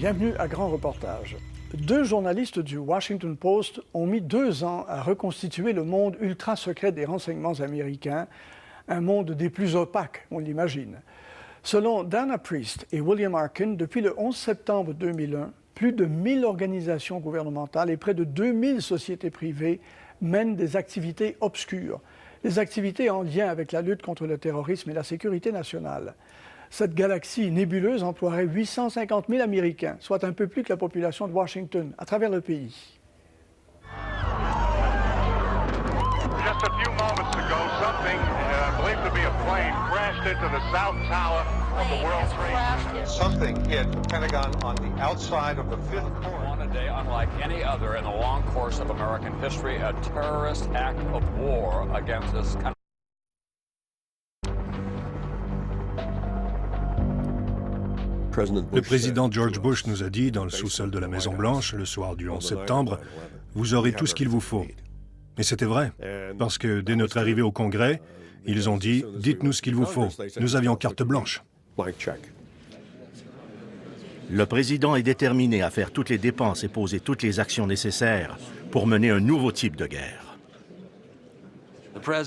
Bienvenue à Grand Reportage. Deux journalistes du Washington Post ont mis 2 ans à reconstituer le monde ultra secret des renseignements américains, un monde des plus opaques, on l'imagine. Selon Dana Priest et William Arkin, depuis le 11 septembre 2001, plus de 1000 organisations gouvernementales et près de 2000 sociétés privées mènent des activités obscures, des activités en lien avec la lutte contre le terrorisme et la sécurité nationale. Cette galaxie nébuleuse emploierait 850 000 Américains, soit un peu plus que la population de Washington, à travers le pays. Just a few moments ago, something believed to be a plane crashed into the south tower of the World Trade Center. Something hit the Pentagon on the outside of the fifth floor. On a day unlike any other in the long course of American history, a terrorist act of war against this country. Le président George Bush nous a dit dans le sous-sol de la Maison-Blanche, le soir du 11 septembre, « Vous aurez tout ce qu'il vous faut ». Et c'était vrai, parce que dès notre arrivée au Congrès, ils ont dit « Dites-nous ce qu'il vous faut ». Nous avions carte blanche. Le président est déterminé à faire toutes les dépenses et poser toutes les actions nécessaires pour mener un nouveau type de guerre.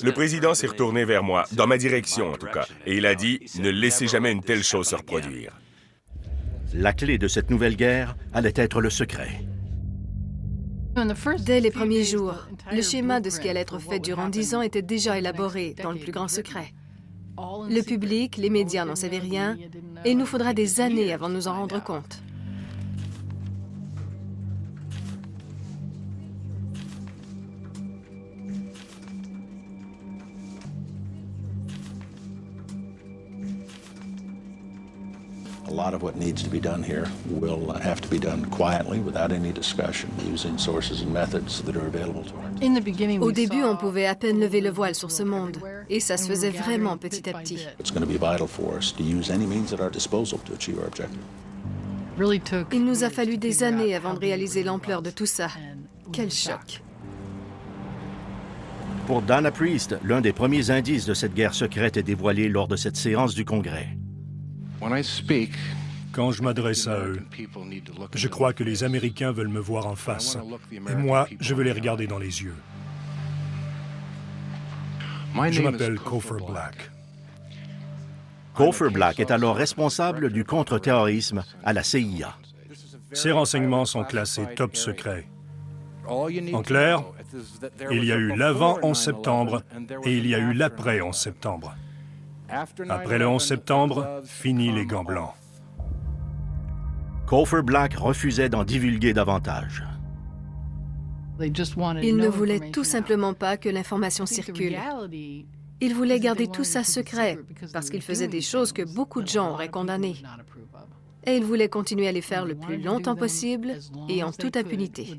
Le président s'est retourné vers moi, dans ma direction en tout cas, et il a dit « Ne laissez jamais une telle chose se reproduire ». La clé de cette nouvelle guerre allait être le secret. Dès les premiers jours, le schéma de ce qui allait être fait durant 10 ans était déjà élaboré dans le plus grand secret. Le public, les médias n'en savaient rien, et il nous faudra des années avant de nous en rendre compte. A lot of what needs to be done here will have to be done quietly, without any discussion, using sources and methods that are available to us. Au début, on pouvait à peine lever le voile sur ce monde, et ça se faisait vraiment petit à petit. It's going to be vital for us to use any means at our disposal to achieve our objective. Il nous a fallu des années avant de réaliser l'ampleur de tout ça. Quel choc! Pour Dana Priest, l'un des premiers indices de cette guerre secrète est dévoilé lors de cette séance du Congrès. Quand je m'adresse à eux, je crois que les Américains veulent me voir en face. Et moi, je veux les regarder dans les yeux. Je m'appelle Cofer Black. Cofer Black est alors responsable du contre-terrorisme à la CIA. Ces renseignements sont classés top secret. En clair, il y a eu l'avant 11 septembre et il y a eu l'après 11 septembre. Après le 11 septembre, fini les gants blancs. Cofer Black refusait d'en divulguer davantage. Ils ne voulaient tout simplement pas que l'information circule. Ils voulaient garder tout ça secret, parce qu'ils faisaient des choses que beaucoup de gens auraient condamnées. Et ils voulaient continuer à les faire le plus longtemps possible et en toute impunité.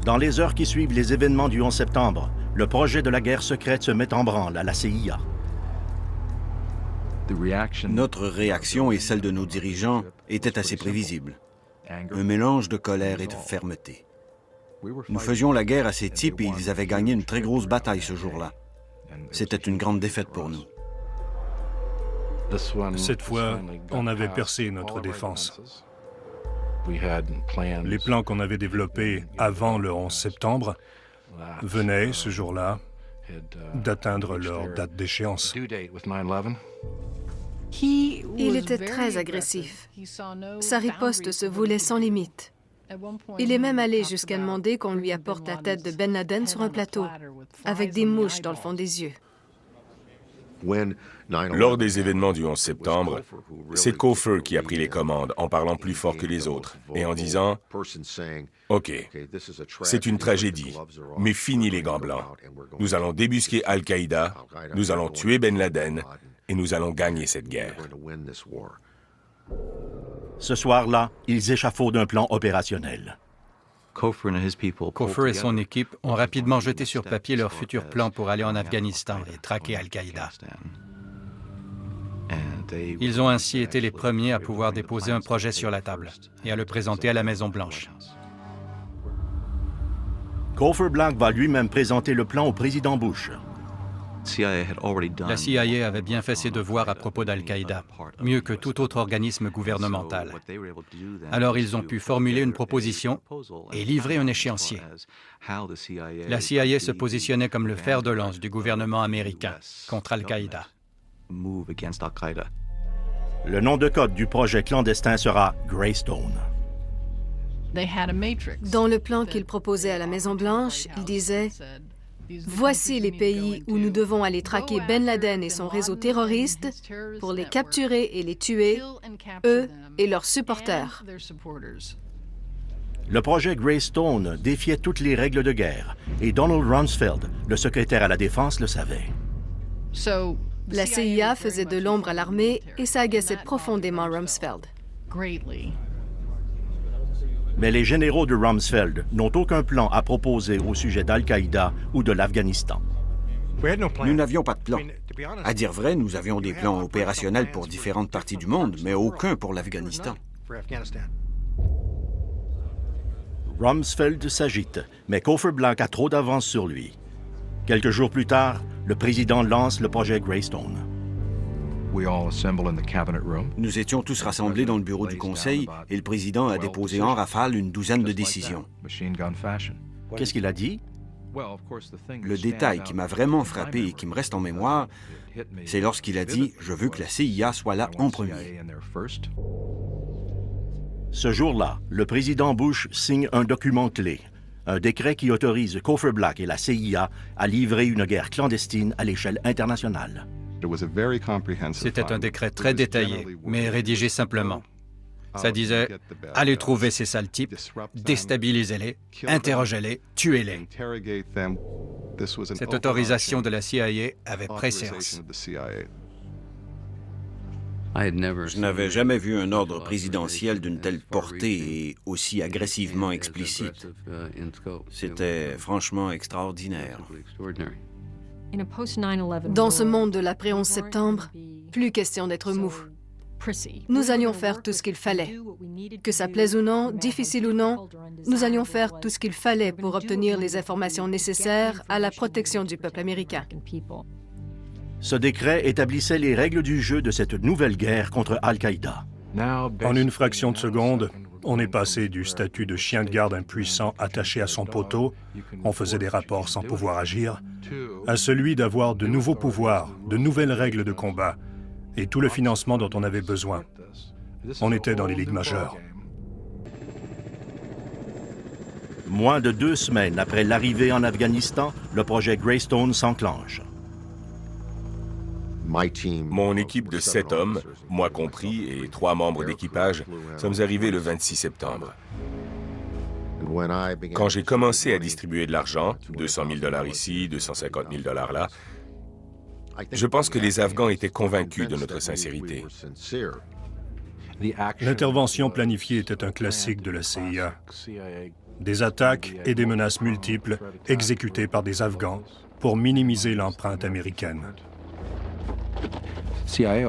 Dans les heures qui suivent les événements du 11 septembre, le projet de la guerre secrète se met en branle à la CIA. Notre réaction et celle de nos dirigeants était assez prévisible. Un mélange de colère et de fermeté. Nous faisions la guerre à ces types et ils avaient gagné une très grosse bataille ce jour-là. C'était une grande défaite pour nous. Cette fois, on avait percé notre défense. Les plans qu'on avait développés avant le 11 septembre venaient, ce jour-là, d'atteindre leur date d'échéance. Il était très agressif. Sa riposte se voulait sans limite. Il est même allé jusqu'à demander qu'on lui apporte la tête de Ben Laden sur un plateau, avec des mouches dans le fond des yeux. Lors des événements du 11 septembre, c'est Cofer qui a pris les commandes en parlant plus fort que les autres et en disant « OK, c'est une tragédie, mais fini les gants blancs. Nous allons débusquer Al-Qaïda, nous allons tuer Ben Laden et nous allons gagner cette guerre. » Ce soir-là, ils échafaudent un plan opérationnel. Cofer et son équipe ont rapidement jeté sur papier leur futur plan pour aller en Afghanistan et traquer Al-Qaïda. Ils ont ainsi été les premiers à pouvoir déposer un projet sur la table et à le présenter à la Maison-Blanche. Cofer Black va lui-même présenter le plan au président Bush. La CIA avait bien fait ses devoirs à propos d'Al-Qaïda, mieux que tout autre organisme gouvernemental. Alors ils ont pu formuler une proposition et livrer un échéancier. La CIA se positionnait comme le fer de lance du gouvernement américain contre Al-Qaïda. Le nom de code du projet clandestin sera Greystone. Dans le plan qu'il proposait à la Maison-Blanche, il disait « Voici les pays où nous devons aller traquer Ben Laden et son réseau terroriste pour les capturer et les tuer, eux et leurs supporters. » Le projet Greystone défiait toutes les règles de guerre et Donald Rumsfeld, le secrétaire à la Défense, le savait. La CIA faisait de l'ombre à l'armée et ça agaçait profondément Rumsfeld. Mais les généraux de Rumsfeld n'ont aucun plan à proposer au sujet d'Al-Qaïda ou de l'Afghanistan. Nous n'avions pas de plan. À dire vrai, nous avions des plans opérationnels pour différentes parties du monde, mais aucun pour l'Afghanistan. Rumsfeld s'agite, mais Cofer Black a trop d'avance sur lui. Quelques jours plus tard, le président lance le projet Greystone. Nous étions tous rassemblés dans le bureau du Conseil et le président a déposé en rafale une douzaine de décisions. Qu'est-ce qu'il a dit? Le détail qui m'a vraiment frappé et qui me reste en mémoire, c'est lorsqu'il a dit « Je veux que la CIA soit là en premier ». Ce jour-là, le président Bush signe un document clé, un décret qui autorise Cofer Black et la CIA à livrer une guerre clandestine à l'échelle internationale. C'était un décret très détaillé, mais rédigé simplement. Ça disait « Allez trouver ces sales types, déstabilisez-les, interrogez-les, tuez-les ». Cette autorisation de la CIA avait préséance. Je n'avais jamais vu un ordre présidentiel d'une telle portée et aussi agressivement explicite. C'était franchement extraordinaire. Dans ce monde de l'après-11 septembre, plus question d'être mou. Nous allions faire tout ce qu'il fallait. Que ça plaise ou non, difficile ou non, nous allions faire tout ce qu'il fallait pour obtenir les informations nécessaires à la protection du peuple américain. Ce décret établissait les règles du jeu de cette nouvelle guerre contre Al-Qaïda. En une fraction de seconde, on est passé du statut de chien de garde impuissant attaché à son poteau, on faisait des rapports sans pouvoir agir, à celui d'avoir de nouveaux pouvoirs, de nouvelles règles de combat et tout le financement dont on avait besoin. On était dans les ligues majeures. Moins de 2 semaines après l'arrivée en Afghanistan, le projet Greystone s'enclenche. Mon équipe de 7 hommes, moi compris, et 3 membres d'équipage, sommes arrivés le 26 septembre. Quand j'ai commencé à distribuer de l'argent, 200 000 $ ici, 250 000 $ là, je pense que les Afghans étaient convaincus de notre sincérité. L'intervention planifiée était un classique de la CIA. Des attaques et des menaces multiples exécutées par des Afghans pour minimiser l'empreinte américaine.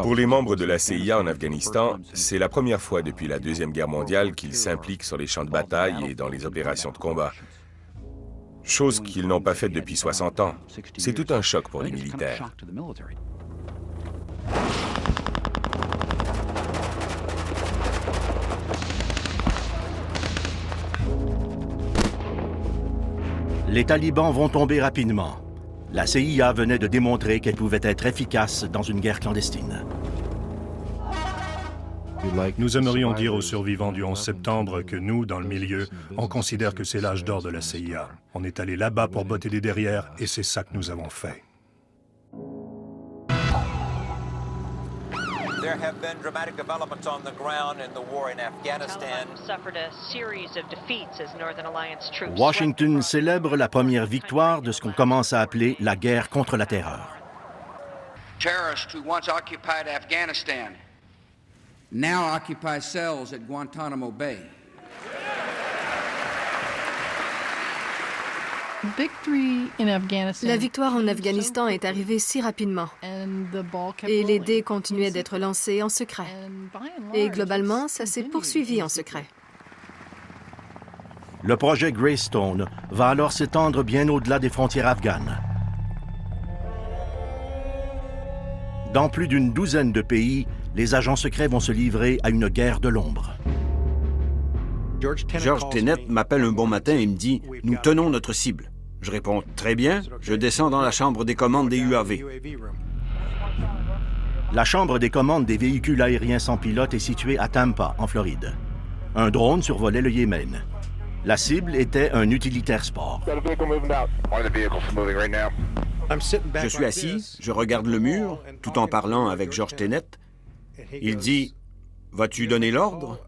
Pour les membres de la CIA en Afghanistan, c'est la première fois depuis la Deuxième Guerre mondiale qu'ils s'impliquent sur les champs de bataille et dans les opérations de combat. Chose qu'ils n'ont pas faite depuis 60 ans. C'est tout un choc pour les militaires. Les talibans vont tomber rapidement. La CIA venait de démontrer qu'elle pouvait être efficace dans une guerre clandestine. Nous aimerions dire aux survivants du 11 septembre que nous, dans le milieu, on considère que c'est l'âge d'or de la CIA. On est allé là-bas pour botter des derrières et c'est ça que nous avons fait. There have been dramatic developments on the ground in the war in Afghanistan. Washington célèbre la première victoire de ce qu'on commence à appeler la guerre contre la terreur. Terrorists who once occupied Afghanistan now occupy cells at Guantanamo Bay. La victoire en Afghanistan est arrivée si rapidement et les dés continuaient d'être lancés en secret. Et globalement, ça s'est poursuivi en secret. Le projet Greystone va alors s'étendre bien au-delà des frontières afghanes. Dans plus d'une douzaine de pays, les agents secrets vont se livrer à une guerre de l'ombre. George Tenet m'appelle un bon matin et me dit « Nous tenons notre cible ». Je réponds « Très bien, je descends dans la chambre des commandes des UAV ». La chambre des commandes des véhicules aériens sans pilote est située à Tampa, en Floride. Un drone survolait le Yémen. La cible était un utilitaire sport. Je suis assis, je regarde le mur, tout en parlant avec George Tenet. Il dit « Vas-tu donner l'ordre »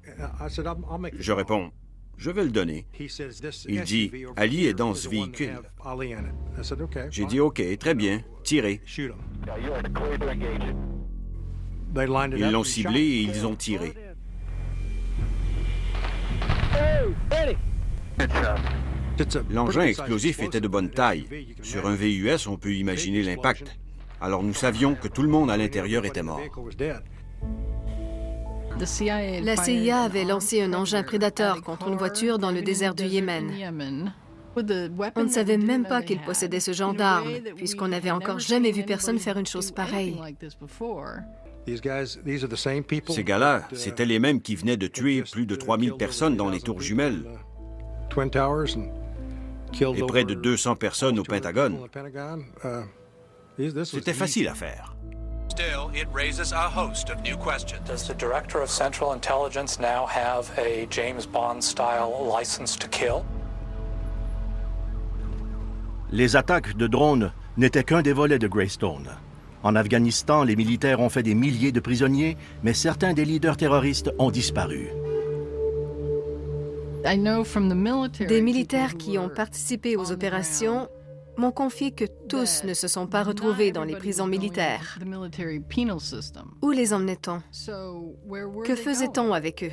Je réponds « Je vais le donner ». Il dit « Ali est dans ce véhicule ». J'ai dit « OK, très bien, tirez ». Ils l'ont ciblé et ils ont tiré. L'engin explosif était de bonne taille. Sur un VUS, on peut imaginer l'impact. Alors nous savions que tout le monde à l'intérieur était mort. La CIA avait lancé un engin prédateur contre une voiture dans le désert du Yémen. On ne savait même pas qu'il possédait ce genre d'arme, puisqu'on n'avait encore jamais vu personne faire une chose pareille. Ces gars-là, c'étaient les mêmes qui venaient de tuer plus de 3000 personnes dans les tours jumelles et près de 200 personnes au Pentagone. C'était facile à faire. Still, it raises a host of new questions. Does the Director of Central Intelligence now have a James Bond-style license to kill? Les attaques de drones n'étaient qu'un des volets de Greystone. En Afghanistan, les militaires ont fait des milliers de prisonniers, mais certains des leaders terroristes ont disparu. Des militaires qui ont participé aux opérations m'ont confié que tous ne se sont pas retrouvés dans les prisons militaires. Où les emmenait-on? Que faisait-on avec eux?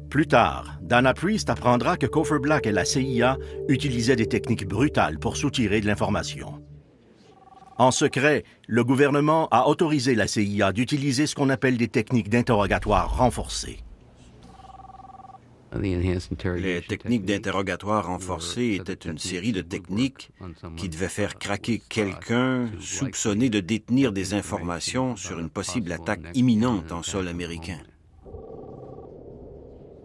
Plus tard, Dana Priest apprendra que Cofer Black et la CIA utilisaient des techniques brutales pour soutirer de l'information. En secret, le gouvernement a autorisé la CIA d'utiliser ce qu'on appelle des techniques d'interrogatoire renforcées. Les techniques d'interrogatoire renforcées étaient une série de techniques qui devaient faire craquer quelqu'un soupçonné de détenir des informations sur une possible attaque imminente en sol américain.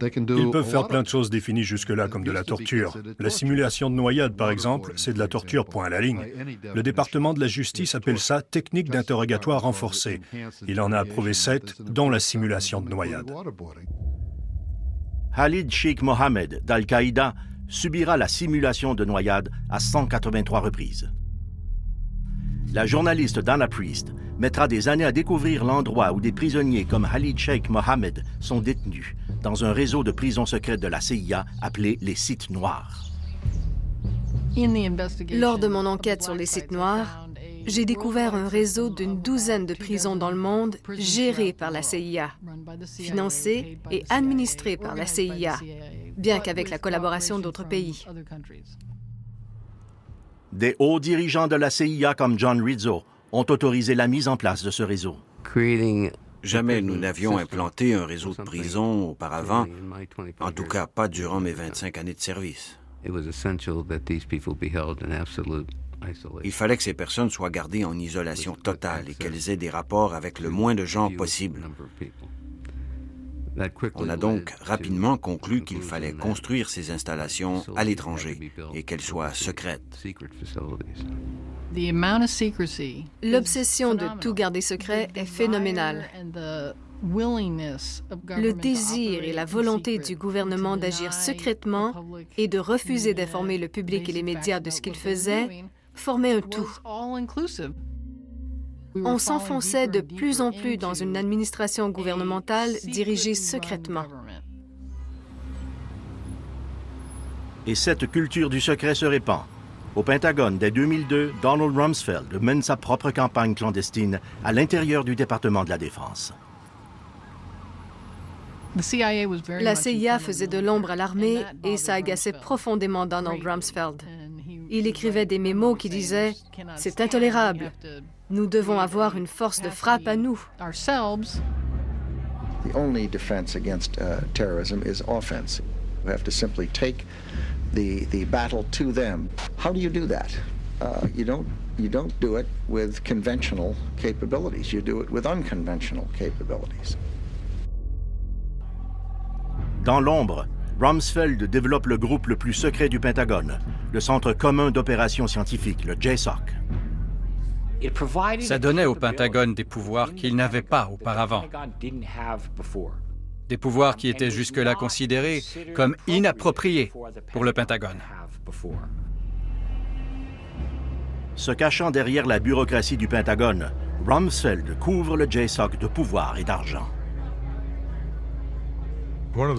Ils peuvent faire plein de choses définies jusque-là, comme de la torture. La simulation de noyade, par exemple, c'est de la torture, point à la ligne. Le département de la justice appelle ça technique d'interrogatoire renforcée. Il en a approuvé 7, dont la simulation de noyade. Khalid Sheikh Mohammed d'Al-Qaïda subira la simulation de noyade à 183 reprises. La journaliste Dana Priest mettra des années à découvrir l'endroit où des prisonniers comme Khalid Sheikh Mohammed sont détenus, dans un réseau de prisons secrètes de la CIA appelé les sites noirs. Lors de mon enquête sur les sites noirs, j'ai découvert un réseau d'une douzaine de prisons dans le monde gérées par la CIA, financées et administrées par la CIA, bien qu'avec la collaboration d'autres pays. Des hauts dirigeants de la CIA comme John Rizzo ont autorisé la mise en place de ce réseau. Jamais nous n'avions implanté un réseau de prisons auparavant, en tout cas pas durant mes 25 années de service. Il fallait que ces personnes soient gardées en isolation totale et qu'elles aient des rapports avec le moins de gens possible. On a donc rapidement conclu qu'il fallait construire ces installations à l'étranger et qu'elles soient secrètes. L'obsession de tout garder secret est phénoménale. Le désir et la volonté du gouvernement d'agir secrètement et de refuser d'informer le public et les médias de ce qu'il faisait formaient un tout. On s'enfonçait de plus en plus dans une administration gouvernementale dirigée secrètement. Et cette culture du secret se répand. Au Pentagone, dès 2002, Donald Rumsfeld mène sa propre campagne clandestine à l'intérieur du département de la Défense. La CIA faisait de l'ombre à l'armée et ça agaçait profondément Donald Rumsfeld. Il écrivait des mémos qui disaient « C'est intolérable. Nous devons avoir une force de frappe à nous. » The only defense against terrorism is offense. You have to simply take the battle to them. How do you do that? you don't do it with conventional capabilities. You do it with unconventional capabilities. Dans l'ombre, Rumsfeld développe le groupe le plus secret du Pentagone, le Centre commun d'opérations scientifiques, le JSOC. Ça donnait au Pentagone des pouvoirs qu'il n'avait pas auparavant. Des pouvoirs qui étaient jusque-là considérés comme inappropriés pour le Pentagone. Se cachant derrière la bureaucratie du Pentagone, Rumsfeld couvre le JSOC de pouvoir et d'argent.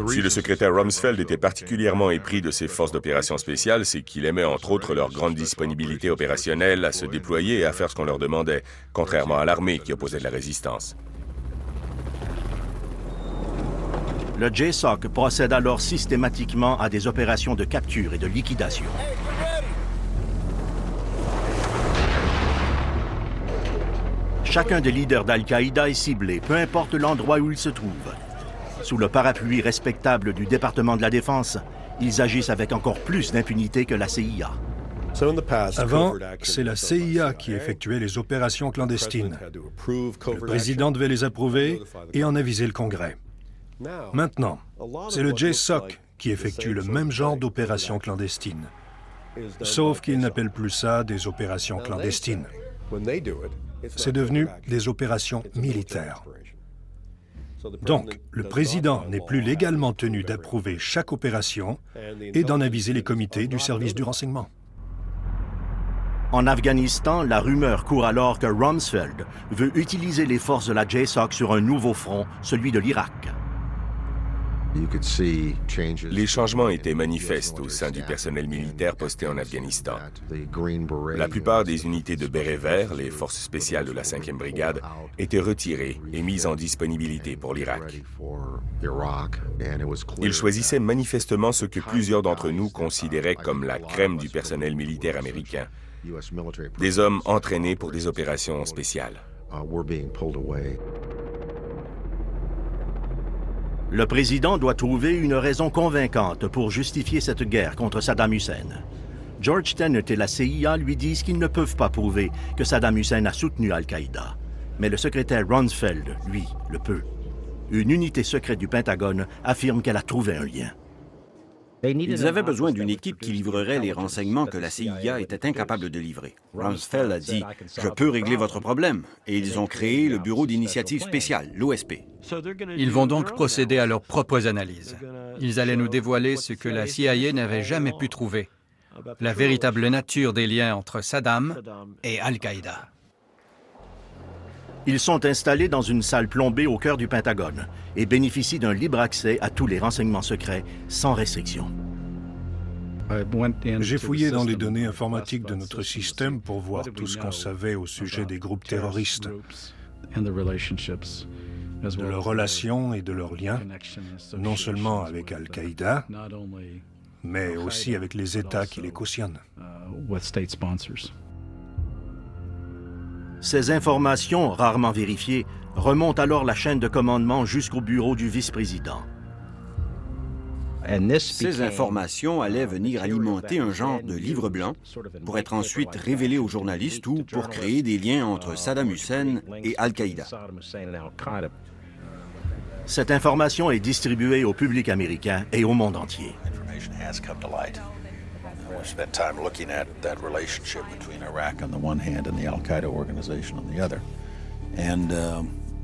Si le secrétaire Rumsfeld était particulièrement épris de ces forces d'opération spéciales, c'est qu'il aimait entre autres leur grande disponibilité opérationnelle à se déployer et à faire ce qu'on leur demandait, contrairement à l'armée qui opposait de la résistance. Le JSOC procède alors systématiquement à des opérations de capture et de liquidation. Chacun des leaders d'Al-Qaïda est ciblé, peu importe l'endroit où il se trouve. Sous le parapluie respectable du département de la Défense, ils agissent avec encore plus d'impunité que la CIA. Avant, c'est la CIA qui effectuait les opérations clandestines. Le président devait les approuver et en aviser le Congrès. Maintenant, c'est le JSOC qui effectue le même genre d'opérations clandestines. Sauf qu'il n'appelle plus ça des opérations clandestines. C'est devenu des opérations militaires. Donc, le président n'est plus légalement tenu d'approuver chaque opération et d'en aviser les comités du service du renseignement. En Afghanistan, la rumeur court alors que Rumsfeld veut utiliser les forces de la JSOC sur un nouveau front, celui de l'Irak. Les changements étaient manifestes au sein du personnel militaire posté en Afghanistan. La plupart des unités de bérets verts, les forces spéciales de la 5e brigade, étaient retirées et mises en disponibilité pour l'Irak. Ils choisissaient manifestement ce que plusieurs d'entre nous considéraient comme la crème du personnel militaire américain. Des hommes entraînés pour des opérations spéciales. Le président doit trouver une raison convaincante pour justifier cette guerre contre Saddam Hussein. George Tenet et la CIA lui disent qu'ils ne peuvent pas prouver que Saddam Hussein a soutenu Al-Qaïda. Mais le secrétaire Rumsfeld, lui, le peut. Une unité secrète du Pentagone affirme qu'elle a trouvé un lien. Ils avaient besoin d'une équipe qui livrerait les renseignements que la CIA était incapable de livrer. Rumsfeld a dit « Je peux régler votre problème » et ils ont créé le Bureau d'initiative spéciale, l'OSP. Ils vont donc procéder à leurs propres analyses. Ils allaient nous dévoiler ce que la CIA n'avait jamais pu trouver, la véritable nature des liens entre Saddam et Al-Qaïda. Ils sont installés dans une salle plombée au cœur du Pentagone et bénéficient d'un libre accès à tous les renseignements secrets sans restriction. J'ai fouillé dans les données informatiques de notre système pour voir tout ce qu'on savait au sujet des groupes terroristes, de leurs relations et de leurs liens, non seulement avec Al-Qaïda, mais aussi avec les États qui les cautionnent. Ces informations, rarement vérifiées, remontent alors la chaîne de commandement jusqu'au bureau du vice-président. Ces informations allaient venir alimenter un genre de livre blanc pour être ensuite révélées aux journalistes ou pour créer des liens entre Saddam Hussein et Al-Qaïda. Cette information est distribuée au public américain et au monde entier. We spent time looking at that relationship between Iraq on the one hand and the Al-Qaeda organization on the other. And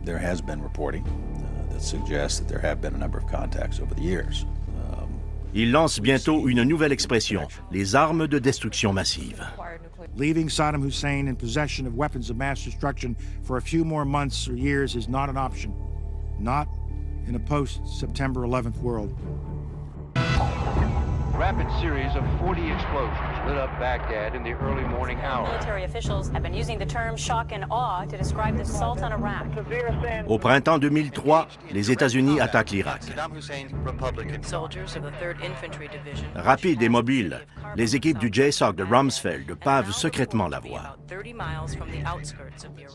there has been reporting that suggests that there have been a number of contacts over the years. Il lance bientôt une nouvelle expression, les armes de destruction massive. Leaving Saddam Hussein in possession of weapons of mass destruction for a few more months or years is not an option. Not in a post-September 11th world. Rapid series of 40 explosions lit up Baghdad in the early morning hours. Military officials have been using the term shock and awe to describe the assault on Iraq. Au printemps 2003, les États-Unis attaquent l'Irak. Rapides et mobiles, les équipes du JSOC de Rumsfeld pavent secrètement la voie.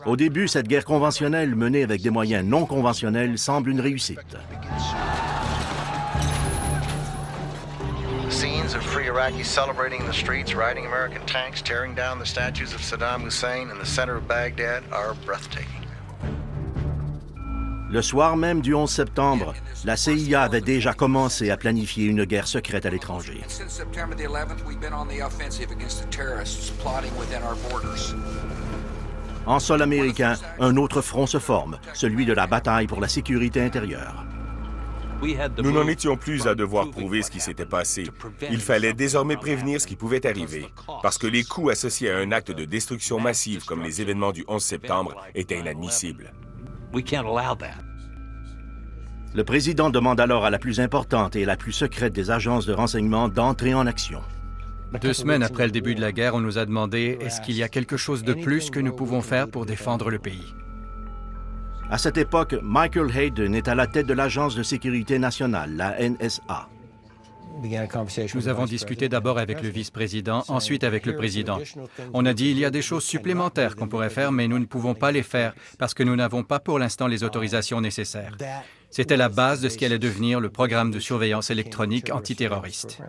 Au début, cette guerre conventionnelle menée avec des moyens non conventionnels semble une réussite. Scenes of free Iraqis celebrating in the streets, riding American tanks, tearing down the statues of Saddam Hussein in the center of Baghdad are breathtaking. Le soir même du 11 septembre, la CIA avait déjà commencé à planifier une guerre secrète à l'étranger. En sol américain, un autre front se forme, celui de la bataille pour la sécurité intérieure. Nous n'en étions plus à devoir prouver ce qui s'était passé. Il fallait désormais prévenir ce qui pouvait arriver, parce que les coûts associés à un acte de destruction massive comme les événements du 11 septembre étaient inadmissibles. Le président demande alors à la plus importante et la plus secrète des agences de renseignement d'entrer en action. 2 semaines après le début de la guerre, on nous a demandé « Est-ce qu'il y a quelque chose de plus que nous pouvons faire pour défendre le pays ?» À cette époque, Michael Hayden est à la tête de l'Agence de sécurité nationale, la NSA. Nous avons discuté d'abord avec le vice-président, ensuite avec le président. On a dit il y a des choses supplémentaires qu'on pourrait faire, mais nous ne pouvons pas les faire parce que nous n'avons pas pour l'instant les autorisations nécessaires. C'était la base de ce qui allait devenir le programme de surveillance électronique antiterroriste.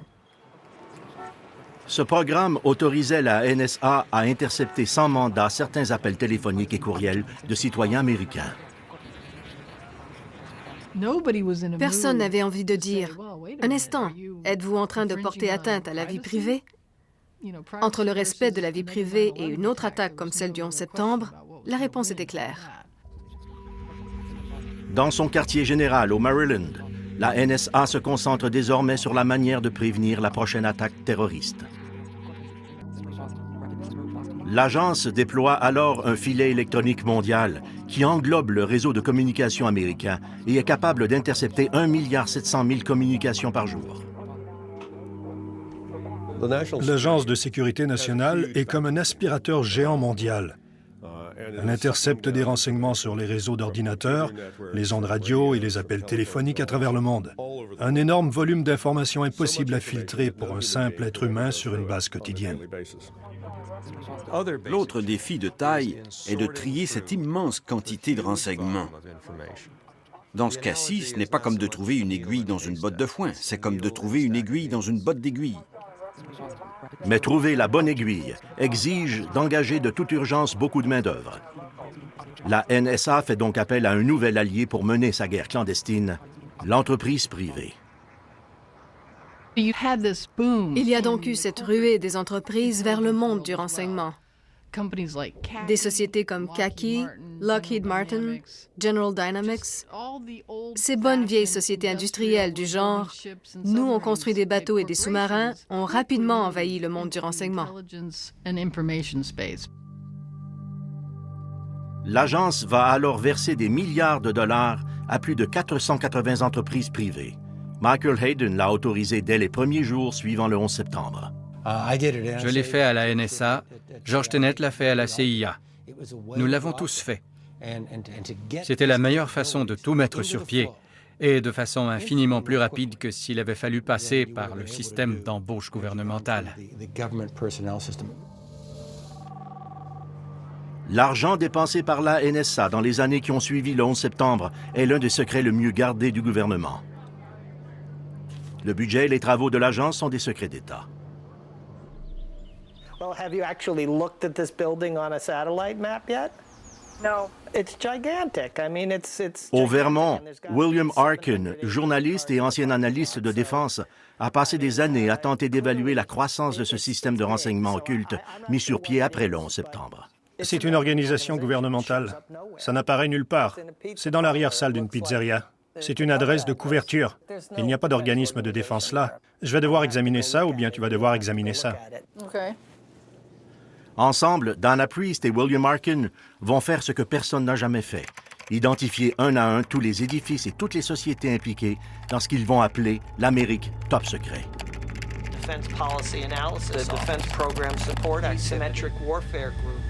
Ce programme autorisait la NSA à intercepter sans mandat certains appels téléphoniques et courriels de citoyens américains. Personne n'avait envie de dire « Un instant, êtes-vous en train de porter atteinte à la vie privée ?» Entre le respect de la vie privée et une autre attaque comme celle du 11 septembre, la réponse était claire. Dans son quartier général au Maryland, la NSA se concentre désormais sur la manière de prévenir la prochaine attaque terroriste. L'agence déploie alors un filet électronique mondial qui englobe le réseau de communication américain et est capable d'intercepter 1,7 milliard de communications par jour. L'Agence de sécurité nationale est comme un aspirateur géant mondial. Elle intercepte des renseignements sur les réseaux d'ordinateurs, les ondes radio et les appels téléphoniques à travers le monde. Un énorme volume d'informations impossible à filtrer pour un simple être humain sur une base quotidienne. L'autre défi de taille est de trier cette immense quantité de renseignements. Dans ce cas-ci, ce n'est pas comme de trouver une aiguille dans une botte de foin, c'est comme de trouver une aiguille dans une botte d'aiguille. Mais trouver la bonne aiguille exige d'engager de toute urgence beaucoup de main-d'œuvre. La NSA fait donc appel à un nouvel allié pour mener sa guerre clandestine, l'entreprise privée. Il y a donc eu cette ruée des entreprises vers le monde du renseignement. Des sociétés comme CACI, Lockheed Martin, General Dynamics, ces bonnes vieilles sociétés industrielles du genre « Nous, on construit des bateaux et des sous-marins » ont rapidement envahi le monde du renseignement. L'agence va alors verser des milliards de dollars à plus de 480 entreprises privées. Michael Hayden l'a autorisé dès les premiers jours suivant le 11 septembre. Je l'ai fait à la NSA, George Tenet l'a fait à la CIA. Nous l'avons tous fait. C'était la meilleure façon de tout mettre sur pied, et de façon infiniment plus rapide que s'il avait fallu passer par le système d'embauche gouvernementale. L'argent dépensé par la NSA dans les années qui ont suivi le 11 septembre est l'un des secrets le mieux gardés du gouvernement. Le budget et les travaux de l'agence sont des secrets d'État. Well, have you actually looked at this building on a satellite map yet? No. It's gigantic. I mean, it's Au Vermont, William Arkin, journaliste et ancien analyste de défense, a passé des années à tenter d'évaluer la croissance de ce système de renseignement occulte mis sur pied après le 11 septembre. C'est une organisation gouvernementale. Ça n'apparaît nulle part. C'est dans l'arrière-salle d'une pizzeria. C'est une adresse de couverture. Il n'y a pas d'organisme de défense là. Je vais devoir examiner ça ou bien tu vas devoir examiner ça. Ensemble, Dana Priest et William Arkin vont faire ce que personne n'a jamais fait, identifier un à un tous les édifices et toutes les sociétés impliquées dans ce qu'ils vont appeler l'Amérique top secret. Defense Policy Analysis, the Defense Program Support Asymmetric Warfare Group,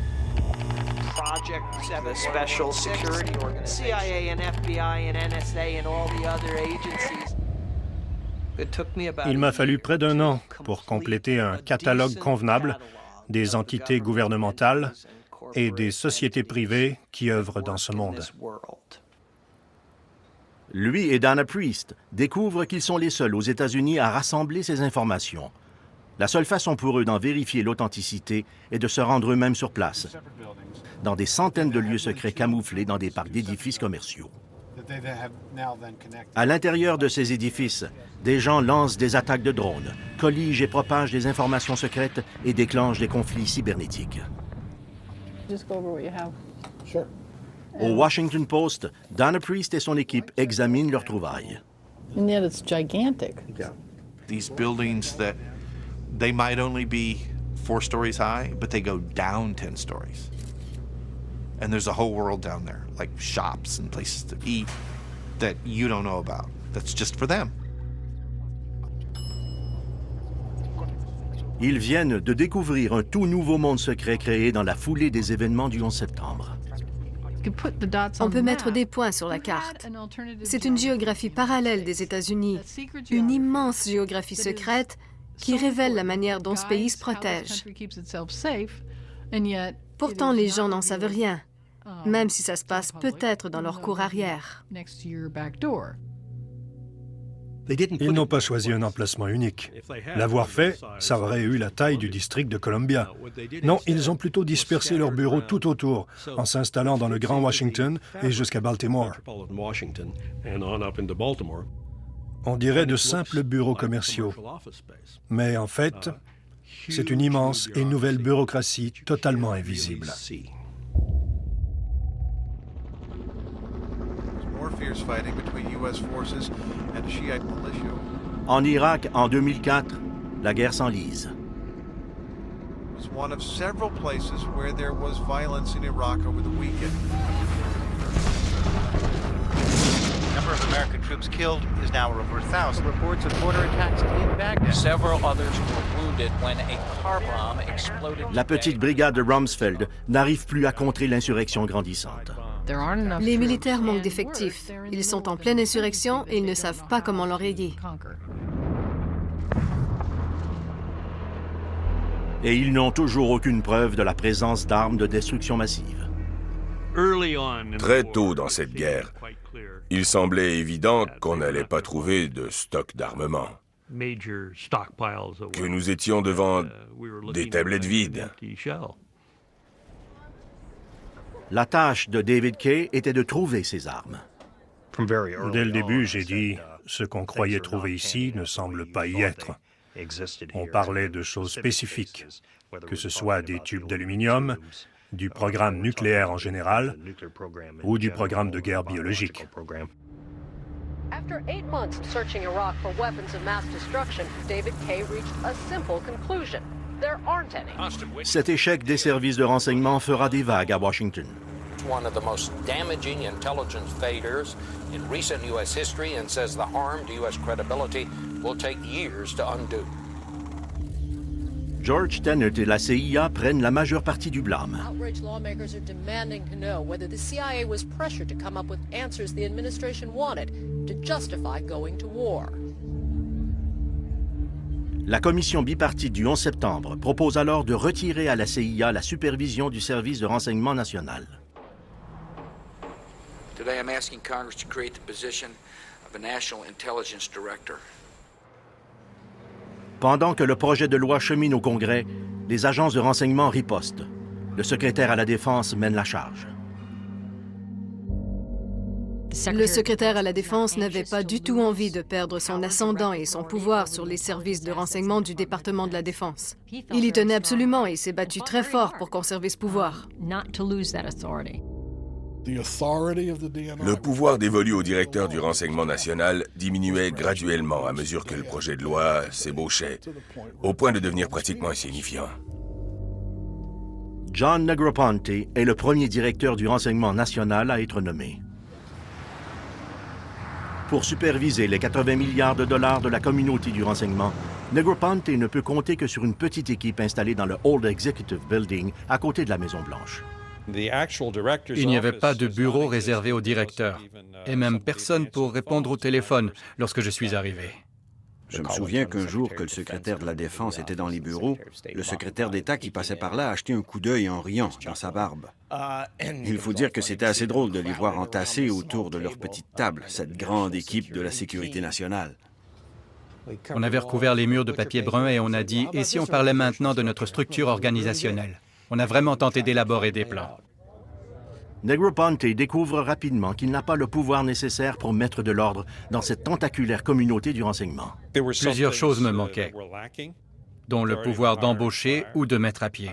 Project 7, the Special Security Organization, CIA and FBI and NSA and all the other agencies. Il m'a fallu près d'1 an pour compléter un catalogue convenable des entités gouvernementales et des sociétés privées qui œuvrent dans ce monde. Lui et Dana Priest découvrent qu'ils sont les seuls aux États-Unis à rassembler ces informations. La seule façon pour eux d'en vérifier l'authenticité est de se rendre eux-mêmes sur place, dans des centaines de lieux secrets camouflés dans des parcs d'édifices commerciaux. À l'intérieur de ces édifices, des gens lancent des attaques de drones, colligent et propagent des informations secrètes et déclenchent des conflits cybernétiques. Au Washington Post, Donna Priest et son équipe examinent leurs trouvailles. And yet it's gigantic. Yeah. These buildings that they might only be 4 stories high, but they go down 10 stories. And there's a whole world down there, like shops and places to eat that you don't know about. That's just for them. Ils viennent de découvrir un tout nouveau monde secret créé dans la foulée des événements du 11 septembre. On peut mettre des points sur la carte. C'est une géographie parallèle des États-Unis, une immense géographie secrète qui révèle la manière dont ce pays se protège. Pourtant, les gens n'en savent rien, même si ça se passe peut-être dans leur cour arrière. Ils n'ont pas choisi un emplacement unique. L'avoir fait, ça aurait eu la taille du district de Columbia. Non, ils ont plutôt dispersé leurs bureaux tout autour, en s'installant dans le Grand Washington et jusqu'à Baltimore. On dirait de simples bureaux commerciaux. Mais en fait, c'est une immense et nouvelle bureaucratie totalement invisible. En Irak, en 2004, la guerre s'enlise. Number of American troops killed is now over 1,000. Reports of border attacks in Baghdad. Several others were wounded when a car bomb exploded. La petite brigade de Rumsfeld n'arrive plus à contrer l'insurrection grandissante. Les militaires manquent d'effectifs. Ils sont en pleine insurrection et ils ne savent pas comment l'enrayer. Et ils n'ont toujours aucune preuve de la présence d'armes de destruction massive. Très tôt dans cette guerre, il semblait évident qu'on n'allait pas trouver de stock d'armement, que nous étions devant des tablettes vides. La tâche de David Kay était de trouver ces armes. Dès le début, j'ai dit, ce qu'on croyait trouver ici ne semble pas y être. On parlait de choses spécifiques, que ce soit des tubes d'aluminium, du programme nucléaire en général, ou du programme de guerre biologique. After 8 months of searching Iraq for weapons of mass destruction, David Kay reached a simple conclusion. There aren't any. Cet échec des services de renseignement fera des vagues à Washington. One of the most damaging intelligence failures in recent U.S. history and says the harm to U.S. credibility will take years to undo. George Tenet et la CIA prennent la majeure partie du blâme. Outraged lawmakers are demanding to know whether the CIA was pressured to come up with answers the administration wanted to justify going to war. La commission bipartite du 11 septembre propose alors de retirer à la CIA la supervision du service de renseignement national. Today I'm asking Congress to create the position of a National Intelligence Director. Pendant que le projet de loi chemine au Congrès, les agences de renseignement ripostent. Le secrétaire à la Défense mène la charge. Le secrétaire à la Défense n'avait pas du tout envie de perdre son ascendant et son pouvoir sur les services de renseignement du département de la Défense. Il y tenait absolument et s'est battu très fort pour conserver ce pouvoir. Le pouvoir dévolu au directeur du renseignement national diminuait graduellement à mesure que le projet de loi s'ébauchait, au point de devenir pratiquement insignifiant. John Negroponte est le premier directeur du renseignement national à être nommé. Pour superviser les 80 milliards de dollars de la communauté du renseignement, Negroponte ne peut compter que sur une petite équipe installée dans le Old Executive Building à côté de la Maison-Blanche. Il n'y avait pas de bureau réservé au directeur, et même personne pour répondre au téléphone lorsque je suis arrivé. Je me souviens qu'un jour que le secrétaire de la Défense était dans les bureaux, le secrétaire d'État qui passait par là a jeté un coup d'œil en riant dans sa barbe. Il faut dire que c'était assez drôle de les voir entassés autour de leur petite table, cette grande équipe de la sécurité nationale. On avait recouvert les murs de papier brun et on a dit « Et si on parlait maintenant de notre structure organisationnelle ?» On a vraiment tenté d'élaborer des plans. Negroponte découvre rapidement qu'il n'a pas le pouvoir nécessaire pour mettre de l'ordre dans cette tentaculaire communauté du renseignement. Plusieurs choses me manquaient, dont le pouvoir d'embaucher ou de mettre à pied.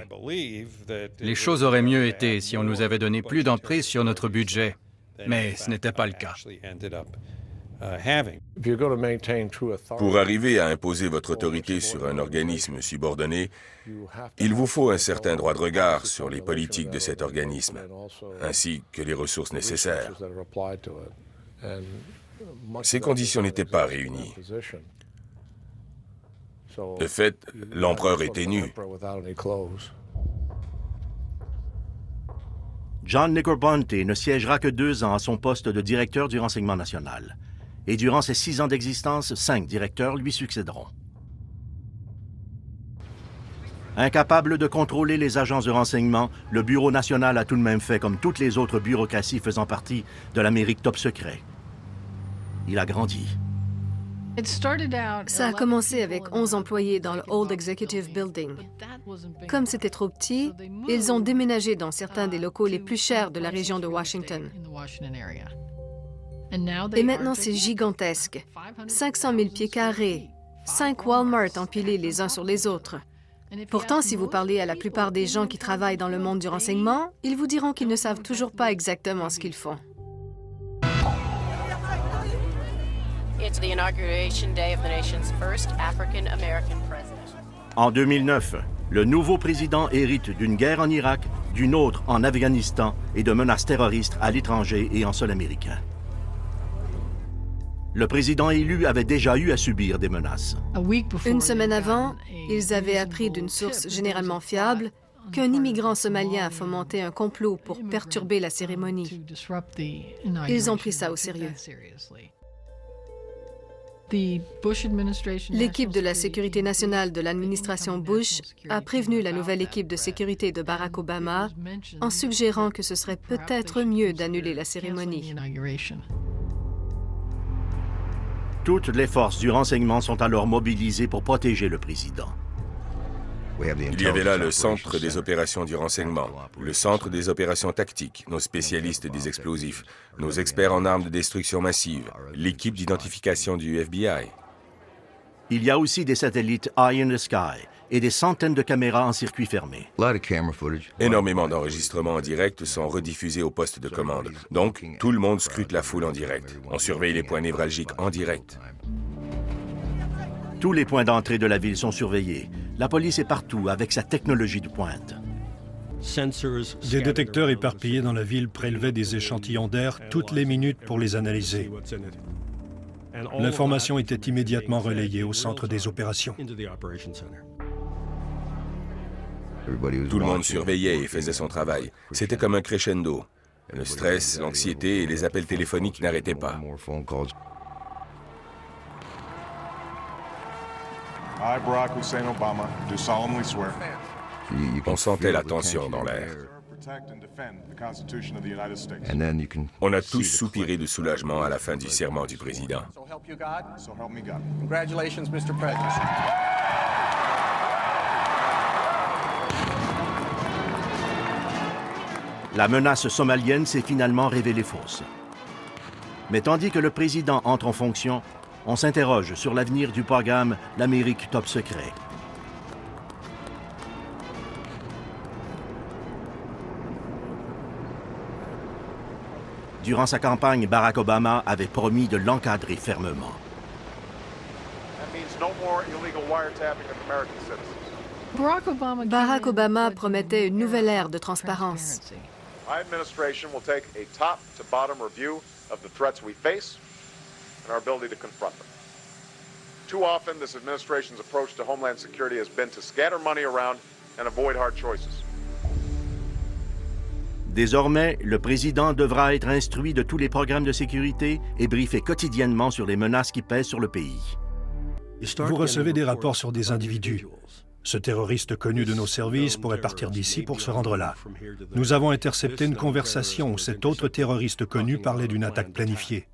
Les choses auraient mieux été si on nous avait donné plus d'emprise sur notre budget, mais ce n'était pas le cas. Pour arriver à imposer votre autorité sur un organisme subordonné, il vous faut un certain droit de regard sur les politiques de cet organisme, ainsi que les ressources nécessaires. Ces conditions n'étaient pas réunies. De fait, l'empereur était nu. John Negroponte ne siégera que 2 ans à son poste de directeur du renseignement national. Et durant ses 6 ans d'existence, 5 directeurs lui succéderont. Incapable de contrôler les agences de renseignement, le Bureau national a tout de même fait comme toutes les autres bureaucraties faisant partie de l'Amérique top secret. Il a grandi. Ça a commencé avec 11 employés dans le Old Executive Building. Comme c'était trop petit, ils ont déménagé dans certains des locaux les plus chers de la région de Washington. Et maintenant, c'est gigantesque. 500 000 pieds carrés, 5 Walmart empilés les uns sur les autres. Pourtant, si vous parlez à la plupart des gens qui travaillent dans le monde du renseignement, ils vous diront qu'ils ne savent toujours pas exactement ce qu'ils font. En 2009, le nouveau président hérite d'une guerre en Irak, d'une autre en Afghanistan et de menaces terroristes à l'étranger et en sol américain. Le président élu avait déjà eu à subir des menaces. Une semaine avant, ils avaient appris d'une source généralement fiable qu'un immigrant somalien a fomenté un complot pour perturber la cérémonie. Ils ont pris ça au sérieux. L'équipe de la sécurité nationale de l'administration Bush a prévenu la nouvelle équipe de sécurité de Barack Obama en suggérant que ce serait peut-être mieux d'annuler la cérémonie. Toutes les forces du renseignement sont alors mobilisées pour protéger le président. Il y avait là le centre des opérations du renseignement, le centre des opérations tactiques, nos spécialistes des explosifs, nos experts en armes de destruction massive, l'équipe d'identification du FBI. Il y a aussi des satellites Eye in the Sky et des centaines de caméras en circuit fermé. Énormément d'enregistrements en direct sont rediffusés au poste de commande. Donc, tout le monde scrute la foule en direct. On surveille les points névralgiques en direct. Tous les points d'entrée de la ville sont surveillés. La police est partout avec sa technologie de pointe. Des détecteurs éparpillés dans la ville prélevaient des échantillons d'air toutes les minutes pour les analyser. L'information était immédiatement relayée au centre des opérations. Tout le monde surveillait et faisait son travail. C'était comme un crescendo. Le stress, l'anxiété et les appels téléphoniques n'arrêtaient pas. I, Barack Hussein Obama, do solemnly swear. On sentait la tension dans l'air. On a tous soupiré de soulagement à la fin du serment du président. Congratulations, Mr. President. La menace somalienne s'est finalement révélée fausse. Mais tandis que le président entre en fonction, on s'interroge sur l'avenir du programme l'Amérique top secret. Durant sa campagne, Barack Obama avait promis de l'encadrer fermement. Barack Obama promettait une nouvelle ère de transparence. My administration will take a top-to-bottom review of the threats we face and our ability to confront them. Too often, this administration's approach to Homeland Security has been to scatter money around and avoid hard choices. Désormais, le président devra être instruit de tous les programmes de sécurité et briefé quotidiennement sur les menaces qui pèsent sur le pays. Vous recevez des rapports sur des individus. Ce terroriste connu de nos services pourrait partir d'ici pour se rendre là. Nous avons intercepté une conversation où cet autre terroriste connu parlait d'une attaque planifiée.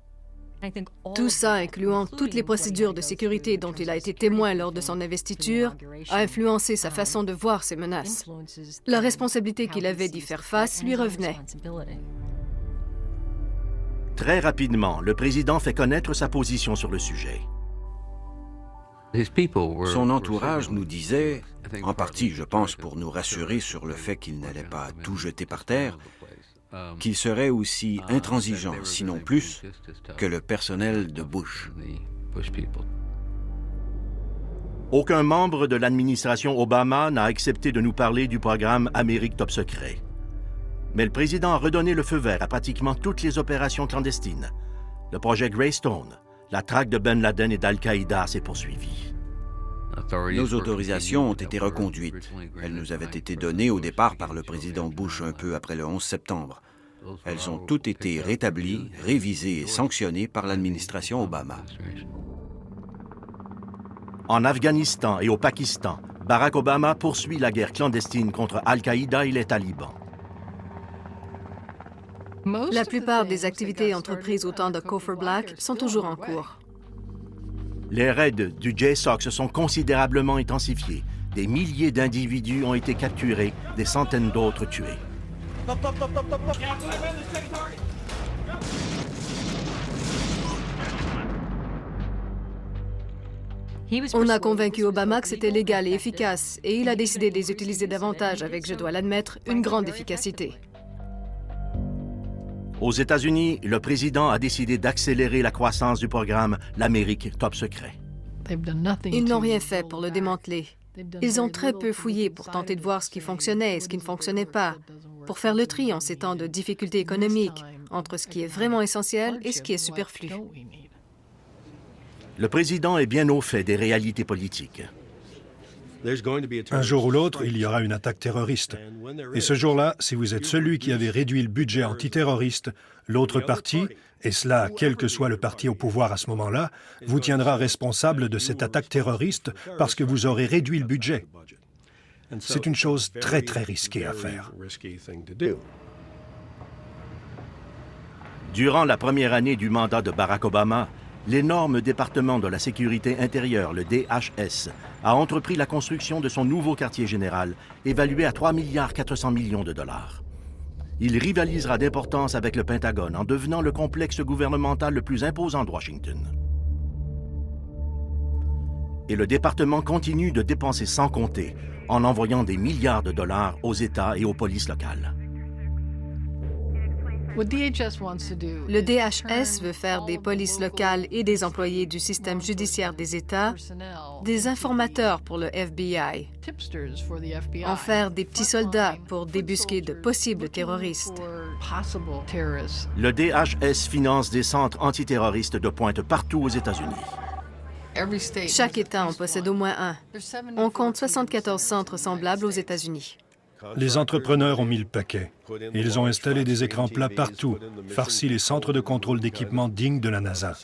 Tout ça, incluant toutes les procédures de sécurité dont il a été témoin lors de son investiture, a influencé sa façon de voir ces menaces. La responsabilité qu'il avait d'y faire face lui revenait. Très rapidement, le président fait connaître sa position sur le sujet. Son entourage nous disait, en partie, je pense, pour nous rassurer sur le fait qu'il n'allait pas tout jeter par terre, qu'il serait aussi intransigeant, sinon plus, que le personnel de Bush. Aucun membre de l'administration Obama n'a accepté de nous parler du programme Amérique Top Secret. Mais le président a redonné le feu vert à pratiquement toutes les opérations clandestines. Le projet Greystone, la traque de Ben Laden et d'Al-Qaïda s'est poursuivie. Nos autorisations ont été reconduites. Elles nous avaient été données au départ par le président Bush un peu après le 11 septembre. Elles ont toutes été rétablies, révisées et sanctionnées par l'administration Obama. En Afghanistan et au Pakistan, Barack Obama poursuit la guerre clandestine contre Al-Qaïda et les talibans. La plupart des activités entreprises au temps de Cofer Black sont toujours en cours. Les raids du JSOC se sont considérablement intensifiés. Des milliers d'individus ont été capturés, des centaines d'autres tués. On a convaincu Obama que c'était légal et efficace, et il a décidé de les utiliser davantage avec, je dois l'admettre, une grande efficacité. Aux États-Unis, le président a décidé d'accélérer la croissance du programme l'Amérique Top Secret. Ils n'ont rien fait pour le démanteler. Ils ont très peu fouillé pour tenter de voir ce qui fonctionnait et ce qui ne fonctionnait pas, pour faire le tri en ces temps de difficultés économiques entre ce qui est vraiment essentiel et ce qui est superflu. Le président est bien au fait des réalités politiques. Un jour ou l'autre, il y aura une attaque terroriste. Et ce jour-là, si vous êtes celui qui avait réduit le budget antiterroriste, l'autre parti, et cela quel que soit le parti au pouvoir à ce moment-là, vous tiendra responsable de cette attaque terroriste parce que vous aurez réduit le budget. C'est une chose très, très risquée à faire. Durant la première année du mandat de Barack Obama, l'énorme département de la sécurité intérieure, le DHS, a entrepris la construction de son nouveau quartier général, évalué à 3,4 milliards de dollars. Il rivalisera d'importance avec le Pentagone en devenant le complexe gouvernemental le plus imposant de Washington. Et le département continue de dépenser sans compter, en envoyant des milliards de dollars aux États et aux polices locales. Le DHS veut faire des polices locales et des employés du système judiciaire des États des informateurs pour le FBI, en faire des petits soldats pour débusquer de possibles terroristes. Le DHS finance des centres antiterroristes de pointe partout aux États-Unis. Chaque État en possède au moins un. On compte 74 centres semblables aux États-Unis. Les entrepreneurs ont mis le paquet. Ils ont installé des écrans plats partout, farci les centres de contrôle d'équipement dignes de la NASA.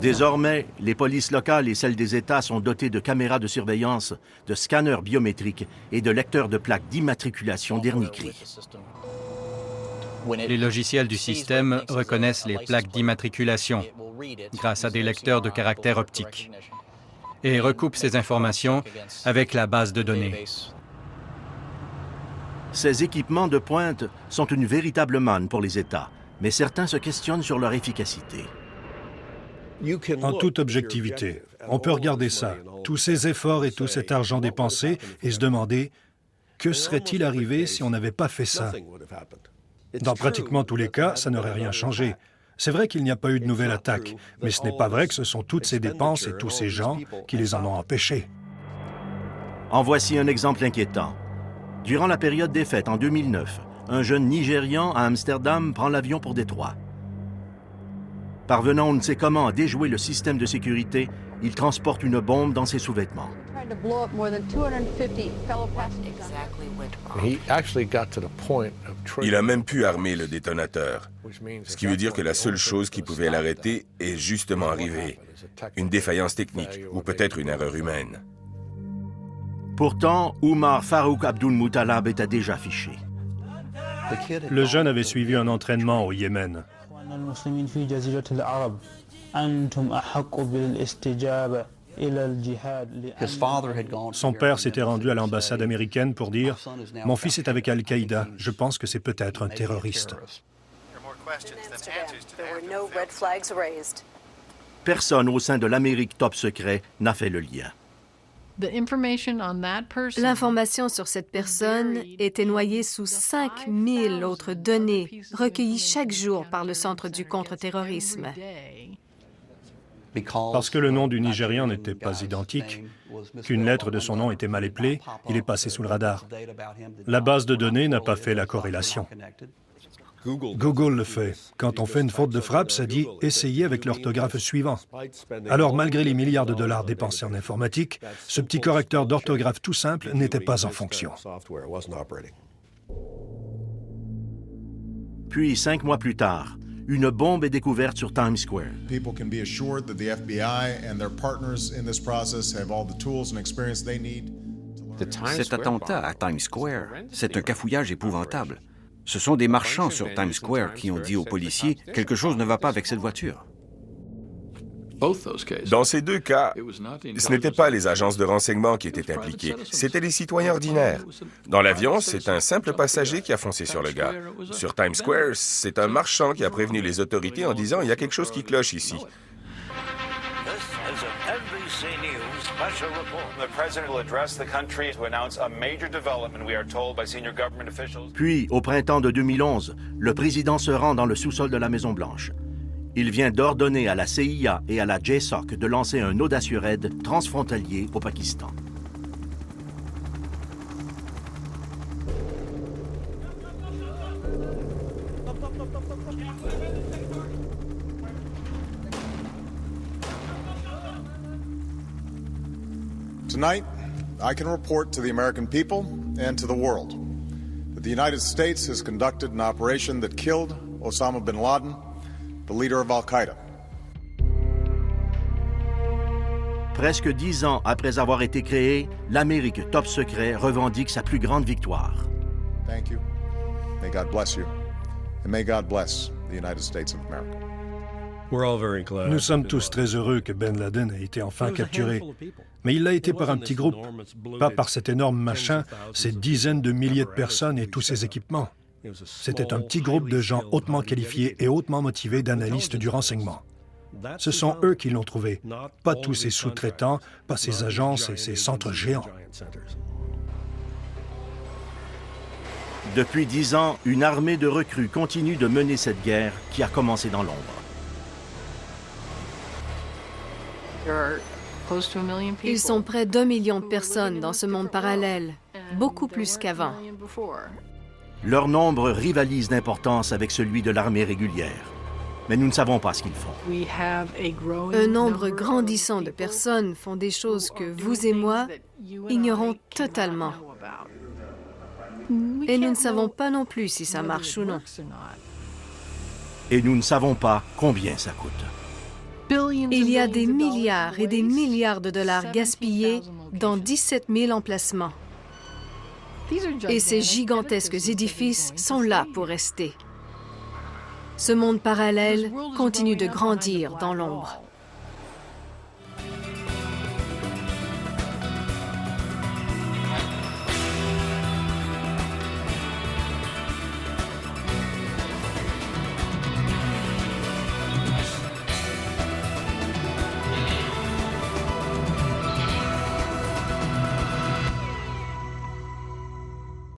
Désormais, les polices locales et celles des États sont dotées de caméras de surveillance, de scanners biométriques et de lecteurs de plaques d'immatriculation dernier cri. Les logiciels du système reconnaissent les plaques d'immatriculation grâce à des lecteurs de caractères optiques et recoupent ces informations avec la base de données. Ces équipements de pointe sont une véritable manne pour les États, mais certains se questionnent sur leur efficacité. En toute objectivité, on peut regarder ça, tous ces efforts et tout cet argent dépensé, et se demander « Que serait-il arrivé si on n'avait pas fait ça ?» Dans pratiquement tous les cas, ça n'aurait rien changé. C'est vrai qu'il n'y a pas eu de nouvelle attaque, mais ce n'est pas vrai que ce sont toutes ces dépenses et tous ces gens qui les en ont empêchés. En voici un exemple inquiétant. Durant la période des fêtes en 2009, un jeune Nigérian à Amsterdam prend l'avion pour Détroit. Parvenant on ne sait comment à déjouer le système de sécurité, il transporte une bombe dans ses sous-vêtements. Il a même pu armer le détonateur, ce qui veut dire que la seule chose qui pouvait l'arrêter est justement arrivée, une défaillance technique ou peut-être une erreur humaine. Pourtant, Oumar Farouk Abdul-Muttalab était déjà fiché. Le jeune avait suivi un entraînement au Yémen. Son père s'était rendu à l'ambassade américaine pour dire « Mon fils est avec Al-Qaïda. Je pense que c'est peut-être un terroriste. » Personne au sein de l'Amérique top secret n'a fait le lien. L'information sur cette personne était noyée sous 5000 autres données recueillies chaque jour par le Centre du contre-terrorisme. Parce que le nom du Nigérian n'était pas identique, qu'une lettre de son nom était mal épelée, il est passé sous le radar. La base de données n'a pas fait la corrélation. Google le fait. Quand on fait une faute de frappe, ça dit « Essayez avec l'orthographe suivant ». Alors, malgré les milliards de dollars dépensés en informatique, ce petit correcteur d'orthographe tout simple n'était pas en fonction. Puis, 5 mois plus tard, une bombe est découverte sur Times Square. People can be assured that the FBI and their partners in this process have all the tools and experience they need. Cet attentat à Times Square, c'est un cafouillage épouvantable. Ce sont des marchands sur Times Square qui ont dit aux policiers « Quelque chose ne va pas avec cette voiture ». Dans ces deux cas, ce n'étaient pas les agences de renseignement qui étaient impliquées, c'était les citoyens ordinaires. Dans l'avion, c'est un simple passager qui a foncé sur le gars. Sur Times Square, c'est un marchand qui a prévenu les autorités en disant « Il y a quelque chose qui cloche ici ». Puis, au printemps de 2011, le président se rend dans le sous-sol de la Maison-Blanche. Il vient d'ordonner à la CIA et à la JSOC de lancer un audacieux raid transfrontalier au Pakistan. Tonight, I can report to the American people and to the world that the United States has conducted an operation that killed Osama bin Laden, the leader of Al-Qaïda. Presque 10 ans après avoir été créé, l'Amérique top secret revendique sa plus grande victoire. Thank you. May God bless you. And may God bless the United States of America. Nous sommes tous très heureux que Ben Laden ait été enfin capturé. Mais il l'a été par un petit groupe, pas par cet énorme machin, ces dizaines de milliers de personnes et tous ces équipements. C'était un petit groupe de gens hautement qualifiés et hautement motivés d'analystes du renseignement. Ce sont eux qui l'ont trouvé, pas tous ces sous-traitants, pas ces agences et ces centres géants. Depuis 10 ans, une armée de recrues continue de mener cette guerre qui a commencé dans l'ombre. Ils sont près d'1 million de personnes dans ce monde parallèle, beaucoup plus qu'avant. Leur nombre rivalise d'importance avec celui de l'armée régulière. Mais nous ne savons pas ce qu'ils font. Un nombre grandissant de personnes font des choses que vous et moi ignorons totalement. Et nous ne savons pas non plus si ça marche ou non. Et nous ne savons pas combien ça coûte. Il y a des milliards et des milliards de dollars gaspillés dans 17 000 emplacements. Et ces gigantesques édifices sont là pour rester. Ce monde parallèle continue de grandir dans l'ombre.